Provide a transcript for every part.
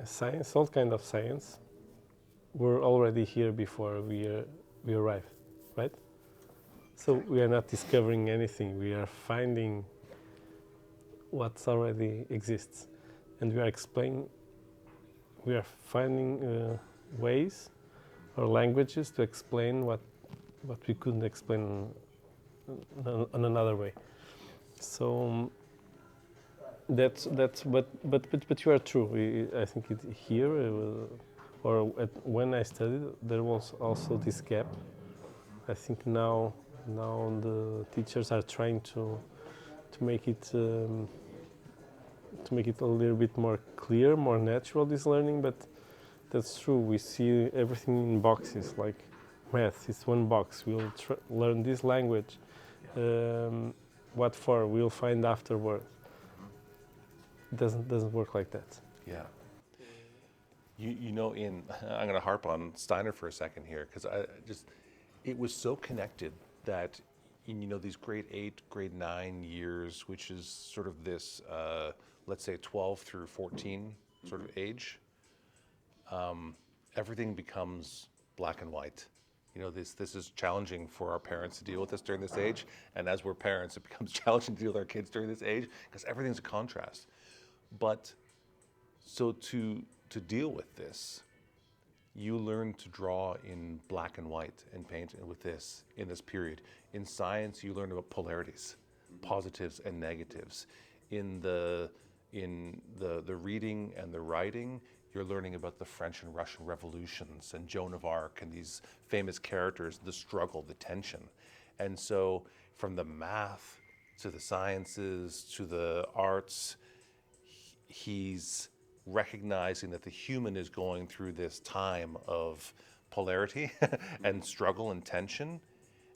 science, all kind of science, were already here before we arrive, right? So we are not discovering anything. We are finding what's already exists, and we are finding ways or languages to explain what we couldn't explain in another way. So that's but you are true. I think here when I studied, there was also this gap. I think now the teachers are trying to make it a little bit more clear, more natural, this learning. But that's true. We see everything in boxes, like math. It's one box. We'll learn this language. What for? We'll find afterward. It doesn't work like that. Yeah. You know, I'm going to harp on Steiner for a second here, because it was so connected that in, these grade 8, grade 9 years, which is sort of this, let's say 12 through 14 sort of age, everything becomes black and white. This is challenging for our parents to deal with this during this age, and as we're parents, it becomes challenging to deal with our kids during this age, because everything's a contrast. But so to deal with this, you learn to draw in black and white and paint with this in this period. In science, you learn about polarities, positives and negatives. In the reading and the writing, you're learning about the French and Russian revolutions and Joan of Arc and these famous characters, the struggle, the tension. And so from the math to the sciences to the arts, he's recognizing that the human is going through this time of polarity and struggle and tension,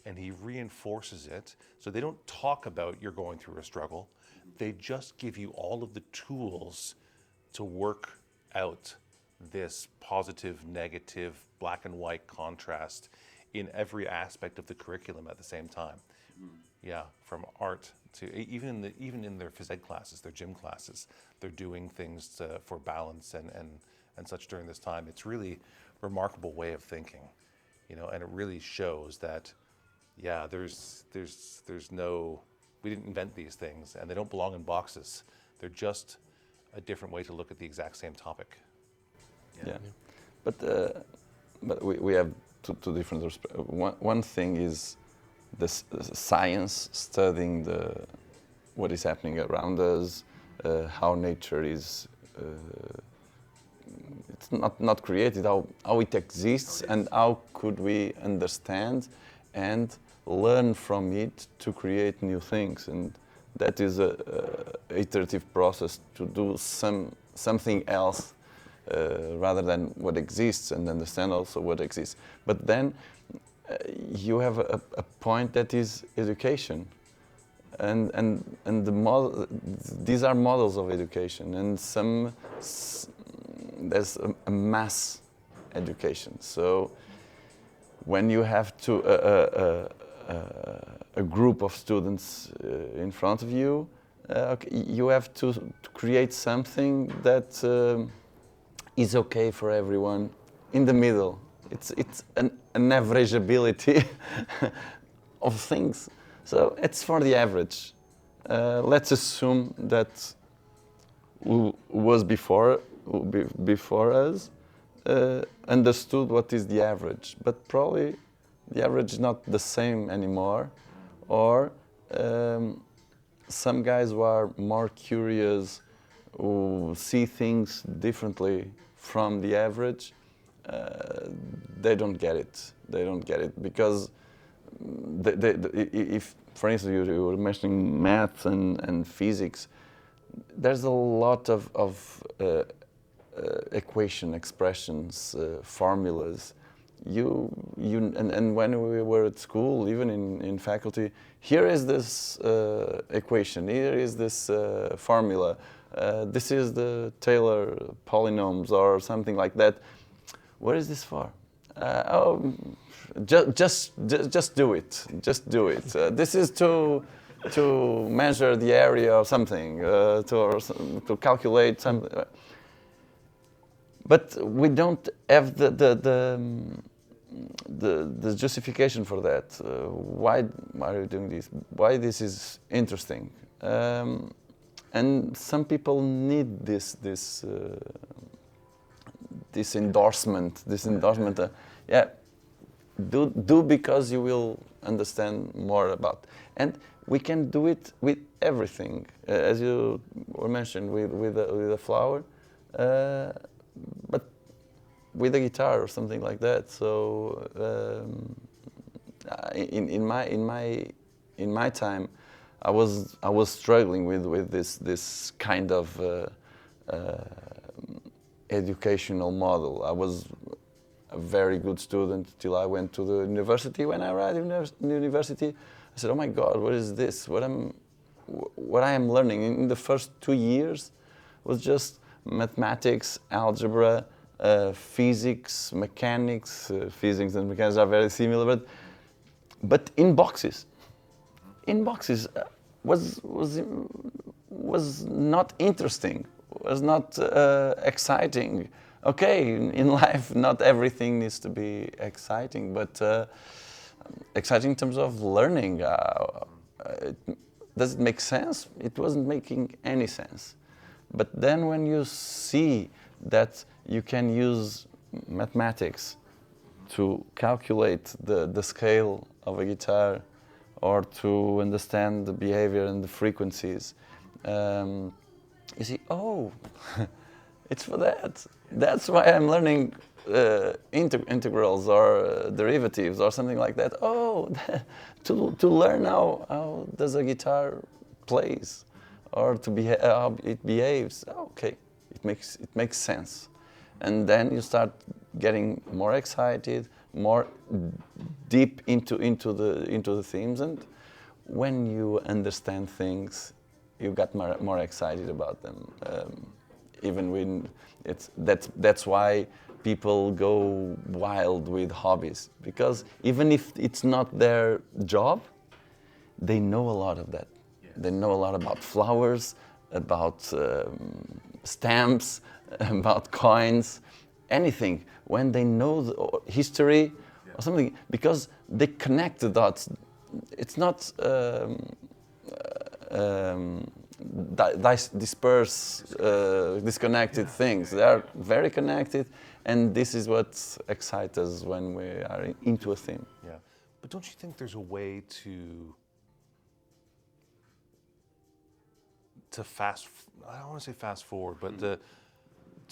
and he reinforces it. So they don't talk about you're going through a struggle. They just give you all of the tools to work out this positive, negative, black and white contrast in every aspect of the curriculum at the same time. Yeah, from art to even in their phys ed classes, their gym classes, they're doing things for balance and such during this time. It's really a remarkable way of thinking, and it really shows that, yeah, there's no, we didn't invent these things, and they don't belong in boxes. They're just a different way to look at the exact same topic. Yeah. But we have two different perspectives. One thing is the science, studying what is happening around us, how nature is it's not created, how it exists, and how could we understand and learn from it to create new things. And that is a iterative process to do something else rather than what exists, and understand also what exists. But then you have a point that is education, and these are models of education, and there's a mass education. So when you have a group of students in front of you, you have to create something that is okay for everyone in the middle. It's an averageability of things. So it's for the average. Let's assume that who was before us understood what is the average, but probably the average is not the same anymore, or some guys who are more curious, who see things differently from the average, they don't get it. They don't get it because if, for instance, you were mentioning math and physics, there's a lot of equation expressions, formulas. And when we were at school, even in faculty, here is this equation, here is this formula, this is the Taylor polynomials or something like that. What is this for? Just do it. Just do it. This is to measure the area or something, to calculate something. but we don't have the justification for that. Why are you doing this? Why this is interesting? And some people need this endorsement. Yeah, do because you will understand more about. And we can do it with everything, as you were mentioned with a flower, but with a guitar or something like that. So in my time, I was struggling with this kind of educational model. I was a very good student till I went to the university. When I arrived in the university, I said, "Oh my God, what is this? What I am learning in the first 2 years was just mathematics, algebra, physics, mechanics. Physics and mechanics are very similar, but in boxes. In boxes was not interesting. Was not exciting. Okay, in life, not everything needs to be exciting, but exciting in terms of learning. Does it make sense? It wasn't making any sense. But then when you see that you can use mathematics to calculate the scale of a guitar or to understand the behavior and the frequencies, you see, oh, it's for that. That's why I'm learning integrals or derivatives or something like that. Oh, to learn how does a guitar plays or how it behaves. Okay, it makes sense, and then you start getting more excited, more deep into the themes, and when you understand things, you got more excited about them. Even when that's why people go wild with hobbies, because even if it's not their job, they know a lot of that. Yes. They know a lot about flowers, about stamps, about coins, anything. When they know the history or something, because they connect the dots. It's not disconnected things. They are very connected, and this is what excites us when we are into a theme. Yeah, but don't you think there's a way to I don't want to say fast forward, but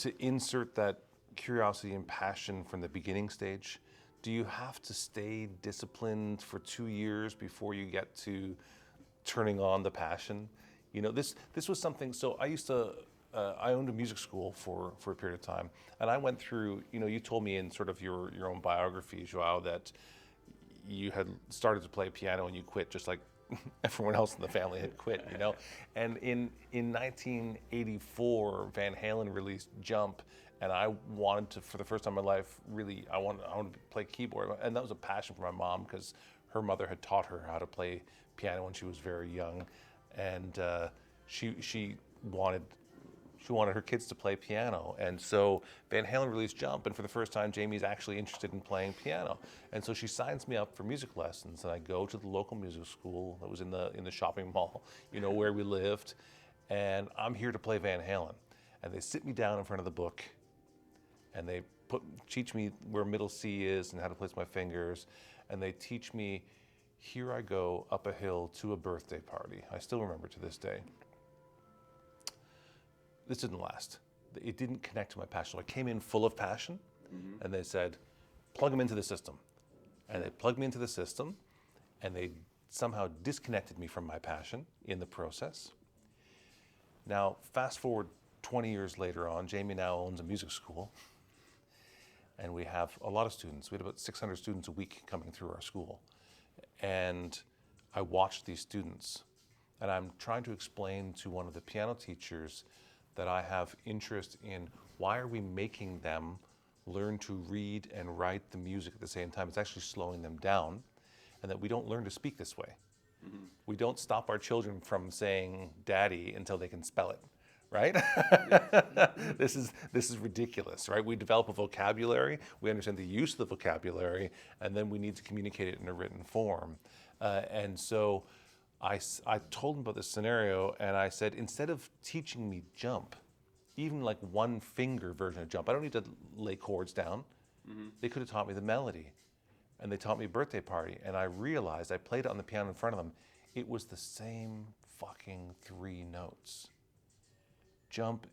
to insert that curiosity and passion from the beginning stage? Do you have to stay disciplined for 2 years before you get to turning on the passion? You know, this was something. So I owned a music school for a period of time, and I went through. You know, you told me in sort of your own biography, João, that you had started to play piano and you quit, just like everyone else in the family had quit. You know, and in 1984, Van Halen released Jump, and I wanted to, for the first time in my life, really, I wanted to play keyboard, and that was a passion for my mom because her mother had taught her how to play piano when she was very young. And she wanted her kids to play piano, and so Van Halen released Jump, and for the first time, Jamie's actually interested in playing piano, and so she signs me up for music lessons, and I go to the local music school that was in the shopping mall, you know, where we lived, and I'm here to play Van Halen, and they sit me down in front of the book, and they teach me where middle C is and how to place my fingers, and they teach me. Here I go up a hill to a birthday party. I still remember to this day. This didn't last. It didn't connect to my passion. So I came in full of passion, and they said, plug them into the system. And they plugged me into the system, and they somehow disconnected me from my passion in the process. Now, fast forward 20 years later on, Jamie now owns a music school, and we have a lot of students. We had about 600 students a week coming through our school. And I watched these students, and I'm trying to explain to one of the piano teachers that I have interest in why are we making them learn to read and write the music at the same time. It's actually slowing them down, and that we don't learn to speak this way. We don't stop our children from saying daddy until they can spell it, right? This is ridiculous, right? We develop a vocabulary, we understand the use of the vocabulary, and then we need to communicate it in a written form. And so I told him about this scenario, and I said, instead of teaching me jump, even like one finger version of jump, I don't need to lay chords down. They could have taught me the melody. And they taught me Birthday Party, and I realized, I played it on the piano in front of them, it was the same fucking 3 notes. Jump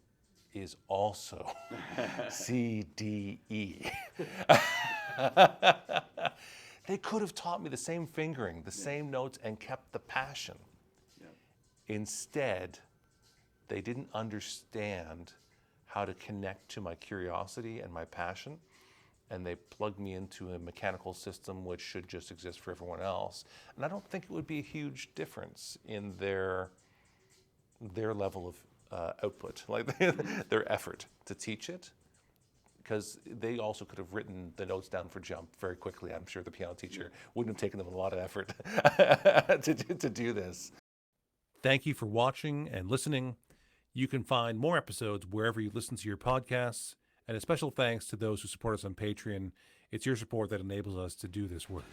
is also C, D, E. They could have taught me the same fingering, the same notes, and kept the passion. Instead, they didn't understand how to connect to my curiosity and my passion, and they plugged me into a mechanical system which should just exist for everyone else. And I don't think it would be a huge difference in their level of output, like their effort to teach it, because they also could have written the notes down for jump very quickly. I'm sure the piano teacher wouldn't have taken them a lot of effort to do this. Thank you for watching and listening. You can find more episodes wherever you listen to your podcasts, and a special thanks to those who support us on Patreon. It's your support that enables us to do this work.